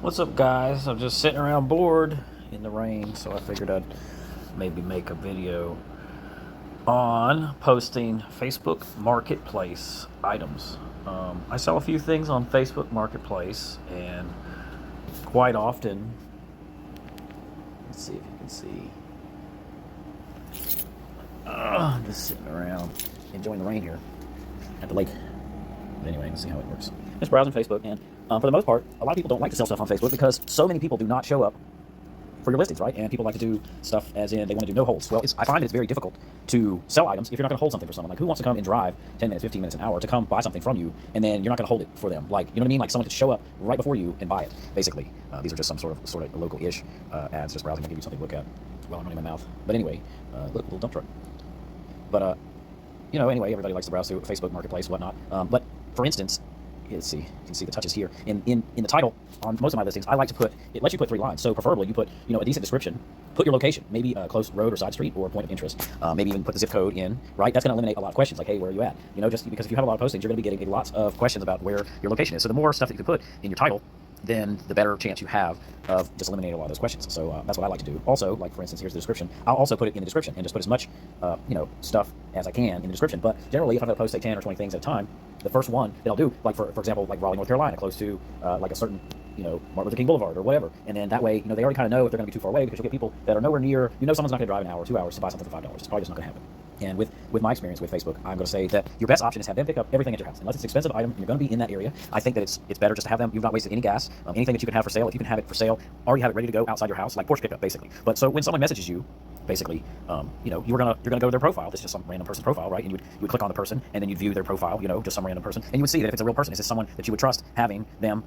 What's up, guys? I'm just sitting around bored in the rain, so I figured I'd maybe make a video on posting Facebook Marketplace items. I sell a few things on Facebook Marketplace, and quite often, let's see if you can see, just sitting around enjoying the rain here at the lake. But anyway, let's see how it works. Just browsing Facebook, and for the most part, a lot of people don't like to sell stuff on Facebook because so many people do not show up for your listings, right? And people like to do stuff as in they want to do no holds. Well, I find it's very difficult to sell items if you're not going to hold something for someone. Like, who wants to come and drive 10 minutes, 15 minutes, an hour to come buy something from you, and then you're not going to hold it for them? Like, you know what I mean? Like, someone could show up right before you and buy it, basically. These are just some sort of local-ish ads, just browsing to give you something to look at while I'm running my mouth. But anyway, look, little dump truck. But, anyway, everybody likes to browse through Facebook Marketplace, whatnot. But, for instance, let's see, you can see the touches here. In the title on most of my listings, I like to put, it lets you put 3 lines. So preferably you put, a decent description, put your location, maybe a close road or side street or a point of interest. Maybe even put the zip code in, right? That's going to eliminate a lot of questions, like, hey, where are you at? Just because if you have a lot of postings, you're going to be getting lots of questions about where your location is. So the more stuff that you can put in your title, then the better chance you have of just eliminating a lot of those questions. So that's what I like to do. Also, like, for instance, here's the description. I'll also put it in the description and just put as much, stuff as I can in the description. But generally, if I'm going to post, say, 10 or 20 things at a time, the first one that I'll do, like, for example, like Raleigh, North Carolina, close to, like a certain, Martin Luther King Boulevard or whatever. And then that way, they already kind of know if they're going to be too far away, because you'll get people that are nowhere near, someone's not going to drive an hour or 2 hours to buy something for $5. It's probably just not going to happen. And with my experience with Facebook, I'm going to say that your best option is have them pick up everything at your house. Unless it's an expensive item and you're going to be in that area, I think that it's better just to have them. You've not wasted any gas. Anything that you can have for sale, if you can have it for sale, already have it ready to go outside your house, like porch pickup, basically. But so when someone messages you, basically, you're gonna go to their profile. This is just some random person's profile, right? And you would click on the person, and then you'd view their profile, just some random person, and you would see that if it's a real person, is this someone that you would trust having them?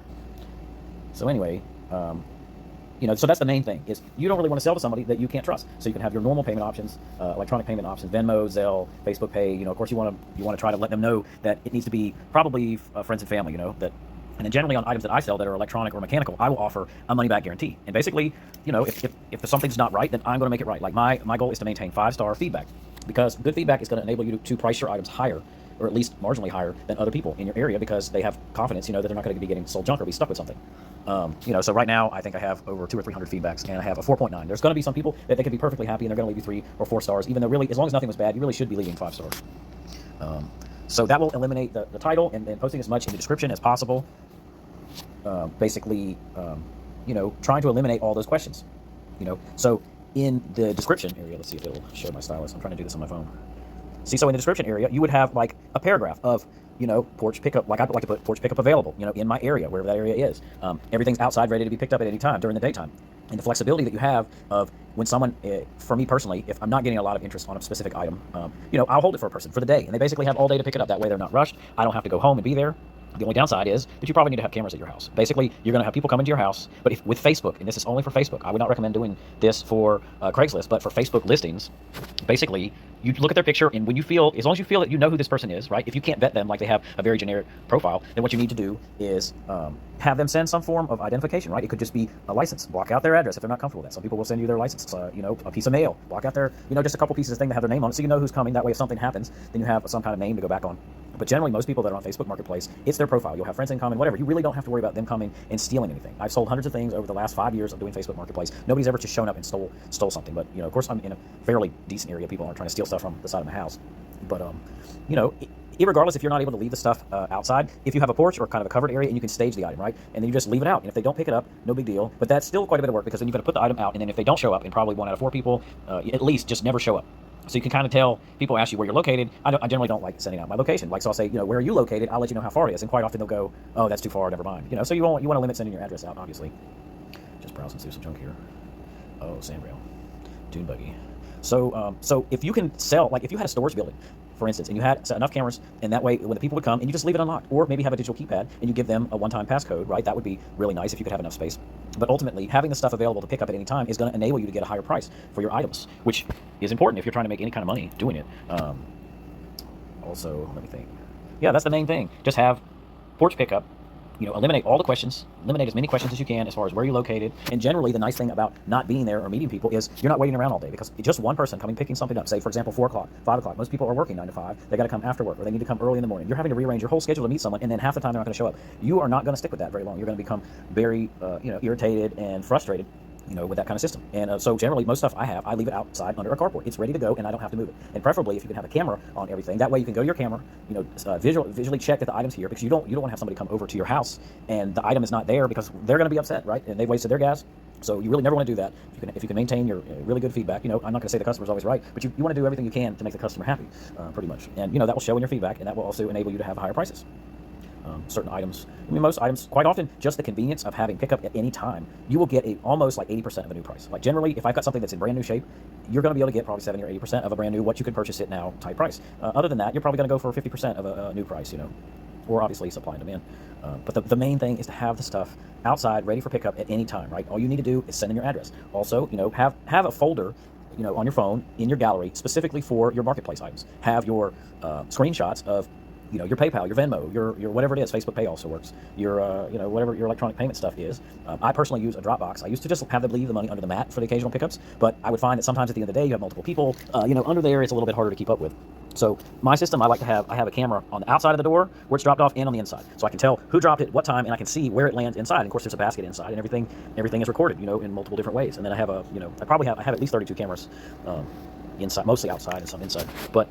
So anyway, so that's the main thing, is you don't really want to sell to somebody that you can't trust. So you can have your normal payment options, electronic payment options, Venmo, Zelle, Facebook Pay. Of course, you want to try to let them know that it needs to be probably friends and family. That. And then generally on items that I sell that are electronic or mechanical, I will offer a money-back guarantee. And basically, if something's not right, then I'm going to make it right. Like, my goal is to maintain 5-star feedback, because good feedback is going to enable you to price your items higher, or at least marginally higher than other people in your area, because they have confidence, that they're not going to be getting sold junk or be stuck with something. So right now I think I have over 200 or 300 feedbacks, and I have a 4.9. There's going to be some people that they could be perfectly happy and they're going to leave you 3 or 4 stars, even though really, as long as nothing was bad, you really should be leaving 5 stars. So that will eliminate the title and posting as much in the description as possible. Basically, trying to eliminate all those questions. So in the description area, let's see if it'll show my stylus. I'm trying to do this on my phone. See, so in the description area, you would have like a paragraph of, porch pickup, like I'd like to put porch pickup available, in my area, wherever that area is. Everything's outside, ready to be picked up at any time during the daytime. And the flexibility that you have of when someone, for me personally, if I'm not getting a lot of interest on a specific item, I'll hold it for a person for the day. And they basically have all day to pick it up. That way they're not rushed. I don't have to go home and be there. The only downside is that you probably need to have cameras at your house. Basically, you're going to have people come into your house, but with Facebook, and this is only for Facebook, I would not recommend doing this for Craigslist, but for Facebook listings, basically, you look at their picture, and when as long as you feel that you know who this person is, right? If you can't vet them, like they have a very generic profile, then what you need to do is have them send some form of identification, right? It could just be a license. Block out their address if they're not comfortable with that. Some people will send you their license, a piece of mail. Block out their, just a couple pieces of thing that have their name on it, so you know who's coming. That way, if something happens, then you have some kind of name to go back on. But generally, most people that are on Facebook Marketplace, it's their profile. You'll have friends in common, whatever. You really don't have to worry about them coming and stealing anything. I've sold hundreds of things over the last 5 years of doing Facebook Marketplace. Nobody's ever just shown up and stole something. But, of course, I'm in a fairly decent area. People aren't trying to steal stuff from the side of my house. But, irregardless, if you're not able to leave the stuff outside, if you have a porch or kind of a covered area and you can stage the item, right? And then you just leave it out. And if they don't pick it up, no big deal. But that's still quite a bit of work, because then you've got to put the item out. And then if they don't show up, and probably 1 out of 4 people, at least just never show up. So you can kind of tell, people ask you where you're located. I generally don't like sending out my location. Like, so I'll say, where are you located? I'll let you know how far it is. And quite often they'll go, oh, that's too far, never mind. So you want to limit sending your address out, obviously. Just browsing through some junk here. Oh, sand rail. Dune buggy. So if you can sell, like if you had a storage building, for instance, and you had enough cameras, and that way when the people would come, and you just leave it unlocked, or maybe have a digital keypad and you give them a one-time passcode, right? That would be really nice if you could have enough space. But ultimately, having the stuff available to pick up at any time is going to enable you to get a higher price for your items, which is important if you're trying to make any kind of money doing it. Also, let me think. Yeah, that's the main thing. Just have porch pickup eliminate all the questions, eliminate as many questions as you can as far as where you're located. And generally, the nice thing about not being there or meeting people is you're not waiting around all day, because just one person coming, picking something up, say, for example, 4 o'clock, 5 o'clock, most people are working 9 to 5, they got to come after work, or they need to come early in the morning. You're having to rearrange your whole schedule to meet someone, and then half the time they're not going to show up. You are not going to stick with that very long. You're going to become very, irritated and frustrated, with that kind of system. And so generally, most stuff I leave it outside under a carport. It's ready to go, and I don't have to move it. And preferably, if you can have a camera on everything, that way you can go to your camera, visually check that the item's here, because you don't want to have somebody come over to your house and the item is not there, because they're going to be upset, right? And they've wasted their gas. So you really never want to do that. If you can maintain your really good feedback, I'm not going to say the customer's always right, but you want to do everything you can to make the customer happy, pretty much. And that will show in your feedback, and that will also enable you to have higher prices. Certain items, most items, quite often, just the convenience of having pickup at any time, you will get almost like 80% of a new price. Like generally, if I've got something that's in brand new shape, you're going to be able to get probably 70 or 80% of a brand new, what you could purchase it now type price. Other than that, you're probably going to go for 50% of a new price, or obviously supply and demand. But the main thing is to have the stuff outside ready for pickup at any time, right? All you need to do is send in your address. Also, have a folder on your phone in your gallery specifically for your marketplace items. Have your screenshots of your PayPal, your Venmo, your whatever it is. Facebook Pay also works. Your whatever your electronic payment stuff is. I personally use a Dropbox. I used to just have them leave the money under the mat for the occasional pickups, but I would find that sometimes at the end of the day you have multiple people. Under there it's a little bit harder to keep up with. So my system, I have a camera on the outside of the door where it's dropped off and on the inside, so I can tell who dropped it, what time, and I can see where it lands inside. And of course, there's a basket inside, and everything is recorded, in multiple different ways. And then I have I have at least 32 cameras inside, mostly outside and some inside, but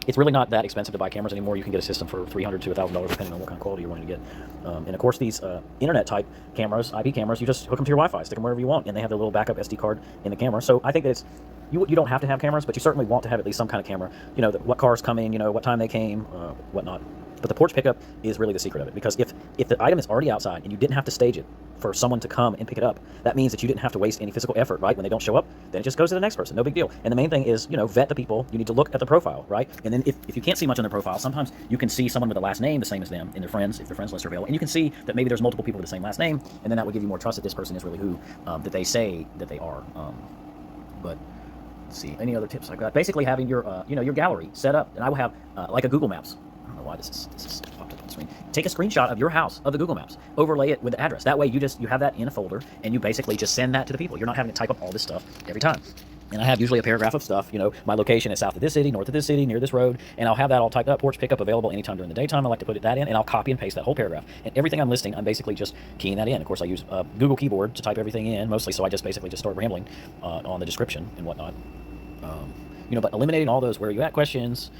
it's really not that expensive to buy cameras anymore. You can get a system for $300 to $1,000 depending on what kind of quality you're wanting to get. And of course, these internet type cameras, IP cameras, you just hook them to your Wi-Fi, stick them wherever you want, and they have the little backup SD card in the camera. So I think that you don't have to have cameras, but you certainly want to have at least some kind of camera. What car's coming, what time they came, whatnot. But the porch pickup is really the secret of it, because if the item is already outside and you didn't have to stage it for someone to come and pick it up, that means that you didn't have to waste any physical effort, right? When they don't show up, then it just goes to the next person, no big deal. And the main thing is, vet the people. You need to look at the profile, right? And then if you can't see much on their profile, sometimes you can see someone with a last name the same as them in their friends, if their friends list are available, and you can see that maybe there's multiple people with the same last name, and then that will give you more trust that this person is really who that they say that they are. But let's see, any other tips I've got? Basically having your your gallery set up, and I will have like a Google Maps. I don't know why this is popped up on the screen. Take a screenshot of your house, of the Google Maps, overlay it with the address. That way you have that in a folder, and you basically just send that to the people. You're not having to type up all this stuff every time. And I have usually a paragraph of stuff, my location is south of this city, north of this city, near this road, and I'll have that all typed up. Porch pickup available anytime during the daytime. I like to put that in, and I'll copy and paste that whole paragraph. And everything I'm listing, I'm basically just keying that in. Of course, I use Google Keyboard to type everything in, mostly, so I just basically just start rambling on the description and whatnot. But eliminating all those where you at questions,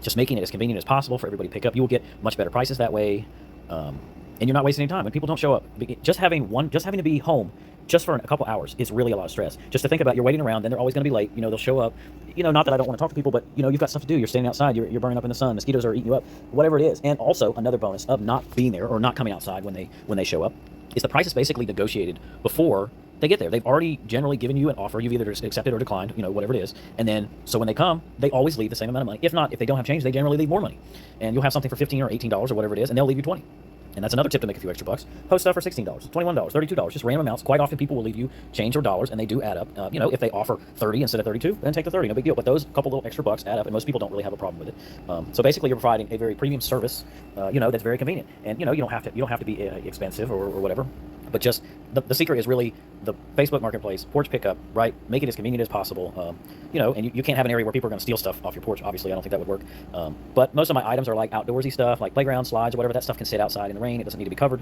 just making it as convenient as possible for everybody to pick up. You will get much better prices that way, and you're not wasting any time when people don't show up. Just having to be home just for a couple hours is really a lot of stress. Just to think about, you're waiting around, then they're always going to be late. They'll show up. Not that I don't want to talk to people, but you've got stuff to do. You're standing outside. You're burning up in the sun. Mosquitoes are eating you up. Whatever it is. And also another bonus of not being there or not coming outside when they show up is the price is basically negotiated before they get there. They've already generally given you an offer. You've either accepted or declined, whatever it is. And then, so when they come, they always leave the same amount of money. If they don't have change, they generally leave more money. And you'll have something for $15 or $18 or whatever it is, and they'll leave you $20. And that's another tip to make a few extra bucks. Post stuff for $16, $21, $32, just random amounts. Quite often people will leave you change or dollars, and they do add up. If they offer 30 instead of 32, then take the 30, no big deal. But those couple little extra bucks add up, and most people don't really have a problem with it. So basically, you're providing a very premium service, that's very convenient. And you don't have to be expensive or whatever. But just the secret is really the Facebook Marketplace, porch pickup, right? Make it as convenient as possible. And you can't have an area where people are going to steal stuff off your porch. Obviously, I don't think that would work. But most of my items are like outdoorsy stuff, like playground slides or whatever. That stuff can sit outside in the rain. It doesn't need to be covered.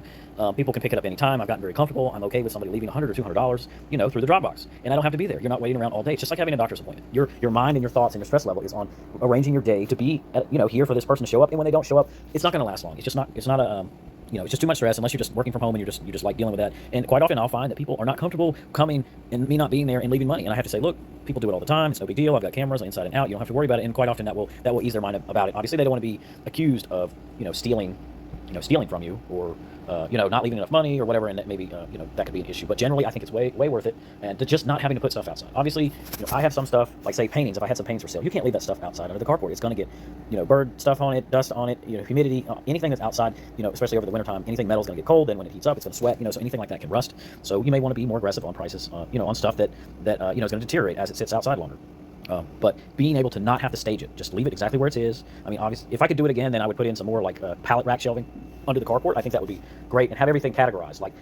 People can pick it up anytime. I've gotten very comfortable. I'm okay with somebody leaving $100 or $200, through the Dropbox. And I don't have to be there. You're not waiting around all day. It's just like having a doctor's appointment. Your mind and your thoughts and your stress level is on arranging your day to be, here for this person to show up. And when they don't show up, it's not going to last long. It's not a, it's just too much stress unless you're just working from home and you just like dealing with that. And quite often I'll find that people are not comfortable coming and me not being there and leaving money. And I have to say, look, people do it all the time. It's no big deal. I've got cameras inside and out. You don't have to worry about it. And quite often that will ease their mind about it. Obviously, they don't want to be accused of, stealing from you or, not leaving enough money or whatever. And that maybe, that could be an issue. But generally, I think it's way worth it. And to just not having to put stuff outside. Obviously, I have some stuff, like say paintings. If I had some paintings for sale, you can't leave that stuff outside under the carport. It's going to get, bird stuff on it, dust on it, humidity, anything that's outside, especially over the wintertime, anything metal is going to get cold. Then when it heats up, it's going to sweat, so anything like that can rust. So you may want to be more aggressive on prices, on stuff that is going to deteriorate as it sits outside longer. But being able to not have to stage it, just leave it exactly where it is. I mean, obviously, if I could do it again, then I would put in some more like pallet rack shelving under the carport. I think that would be great, and have everything categorized. Like,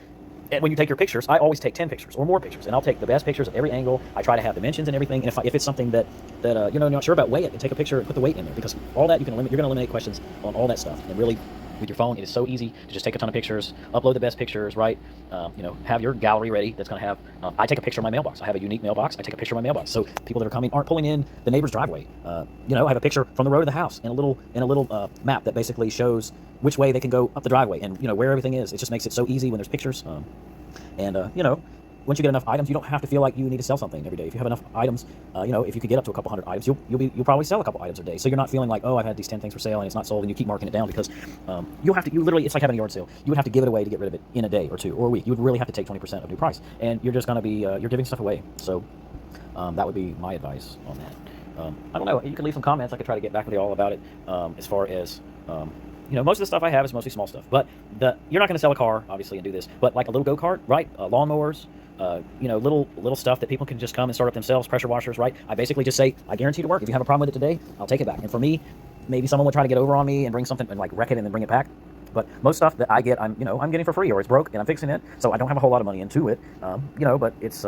and when you take your pictures, I always take 10 pictures or more pictures, and I'll take the best pictures of every angle. I try to have dimensions and everything. And if it's something that you know, you're not sure about, weigh it and take a picture and put the weight in there, because all that you're going to eliminate questions on all that stuff. And really, with your phone, it is so easy to just take a ton of pictures, upload the best pictures, right? You know, have your gallery ready. That's going to have. I take a picture of my mailbox. I have a unique mailbox. I take a picture of my mailbox, so people that are coming aren't pulling in the neighbor's driveway. You know, I have a picture from the road of the house and a little map that basically shows which way they can go up the driveway, and you know where everything is. It just makes it so easy when there's pictures. You know, once you get enough items, you don't have to feel like you need to sell something every day. If you have enough items, you know, if you could get up to a couple hundred items, you'll probably sell a couple items a day. So you're not feeling like, oh, I've had these 10 things for sale and it's not sold, and you keep marking it down, because you literally, it's like having a yard sale. You would have to give it away to get rid of it in a day or two or a week. You would really have to take 20% of new price, and you're just going to be you're giving stuff away. So that would be my advice on that. I don't know. You can leave some comments. I could try to get back with you all about it. As far as you know, most of the stuff I have is mostly small stuff. But you're not going to sell a car, obviously, and do this. But like a little go-kart, right? Lawnmowers, you know, little stuff that people can just come and start up themselves. Pressure washers, right? I basically just say, I guarantee to work. If you have a problem with it today, I'll take it back. And for me, maybe someone would try to get over on me and bring something and like wreck it and then bring it back. But most stuff that I get, I'm getting for free, or it's broke and I'm fixing it. So I don't have a whole lot of money into it. You know, but it's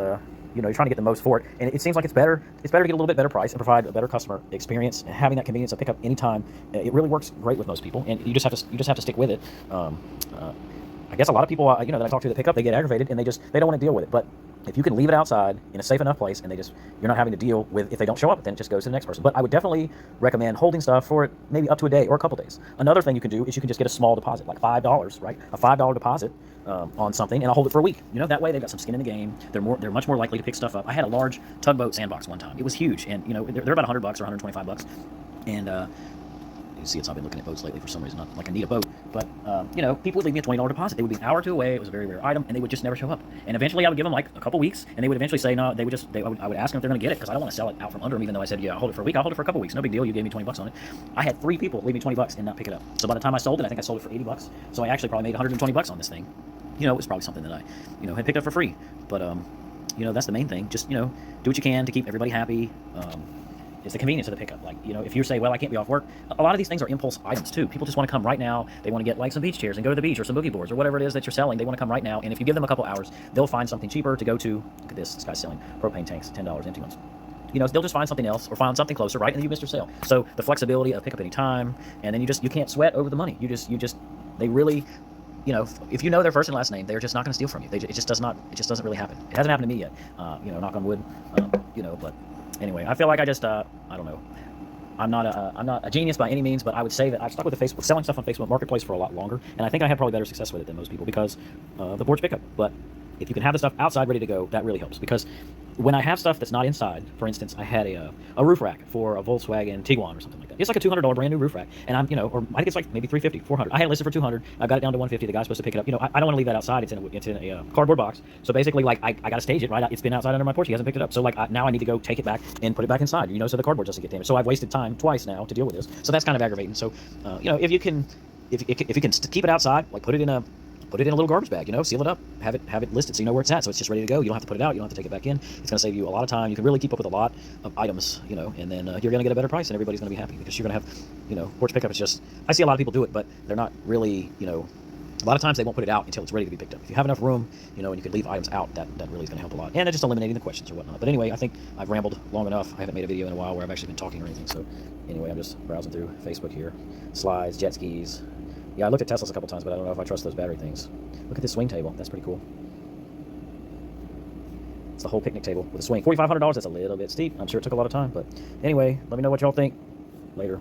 you know, you're trying to get the most for it, and it seems like it's better to get a little bit better price and provide a better customer experience. And having that convenience of pickup anytime, it really works great with most people, and you just have to stick with it. I guess a lot of people, you know, that I talk to that pick up, they get aggravated and they don't want to deal with it. But if you can leave it outside in a safe enough place, and you're not having to deal with if they don't show up, then it just goes to the next person. But I would definitely recommend holding stuff for maybe up to a day or a couple days. Another thing you can do is you can just get a small deposit, like $5, right? A $5 deposit on something, and I'll hold it for a week. You know, that way they've got some skin in the game. They're much more likely to pick stuff up. I had a large tugboat sandbox one time. It was huge, and you know, they're about $100 or $125, and you see, I've been looking at boats lately for some reason. Not like I need a boat, but you know, people would leave me a $20 deposit. They would be an hour or two away. It was a very rare item, and they would just never show up. And eventually, I would give them like a couple weeks, and they would eventually say no. I would ask them if they're going to get it, because I don't want to sell it out from under them. Even though I said, yeah, I'll hold it for a week. I'll hold it for a couple weeks. No big deal. You gave me $20 on it. I had 3 people leave me $20 and not pick it up. So by the time I sold it, I think I sold it for $80. So I actually probably made $120 on this thing. You know, it was probably something that I, you know, had picked up for free. But you know, that's the main thing. Just, you know, do what you can to keep everybody happy. It's the convenience of the pickup. Like, you know, if you say, well, I can't be off work, a lot of these things are impulse items too. People just want to come right now. They want to get like some beach chairs and go to the beach, or some boogie boards, or whatever it is that you're selling. They want to come right now. And if you give them a couple hours, they'll find something cheaper to go to. Look at this guy's selling propane tanks, $10, empty ones. You know, they'll just find something else or find something closer, right? And you missed your sale. So the flexibility of pick up any time, and then you can't sweat over the money. They really, you know, if you know their first and last name, they're just not going to steal from you. It just doesn't really happen. It hasn't happened to me yet. You know, knock on wood. You know, but anyway, I feel like I don't know. I'm not a genius by any means, but I would say that I've stuck with the Facebook, selling stuff on Facebook Marketplace for a lot longer, and I think I had probably better success with it than most people, because the board's pickup. But if you can have the stuff outside ready to go, that really helps, because when I have stuff that's not inside, for instance, I had a roof rack for a Volkswagen Tiguan or something like that. It's like a $200 brand new roof rack, and I'm, you know, or I think it's like maybe $350, $400. I had it listed for $200. I got it down to $150. The guy's supposed to pick it up. You know, I don't want to leave that outside. It's in a cardboard box. So basically, like, I got to stage it, right? It's been outside under my porch. He hasn't picked it up. So like now I need to go take it back and put it back inside. You know, so the cardboard doesn't get damaged. So I've wasted time twice now to deal with this. So that's kind of aggravating. So you know, if you can keep it outside, like put it in a little garbage bag, you know, seal it up, have it listed so you know where it's at, so it's just ready to go. You don't have to put it out, you don't have to take it back in. It's going to save you a lot of time. You can really keep up with a lot of items, you know, and then you're going to get a better price, and everybody's going to be happy, because you're going to have, you know, porch pickup is just, I see a lot of people do it, but they're not really, you know, a lot of times they won't put it out until it's ready to be picked up. If you have enough room, you know, and you could leave items out, that really is going to help a lot. And it's just eliminating the questions or whatnot. But anyway, I think I've rambled long enough. I haven't made a video in a while where I've actually been talking or anything. So anyway, I'm just browsing through Facebook here. Slides, jet skis. Yeah, I looked at Teslas a couple times, but I don't know if I trust those battery things. Look at this swing table. That's pretty cool. It's the whole picnic table with a swing. $4,500, that's a little bit steep. I'm sure it took a lot of time. But anyway, let me know what y'all think. Later.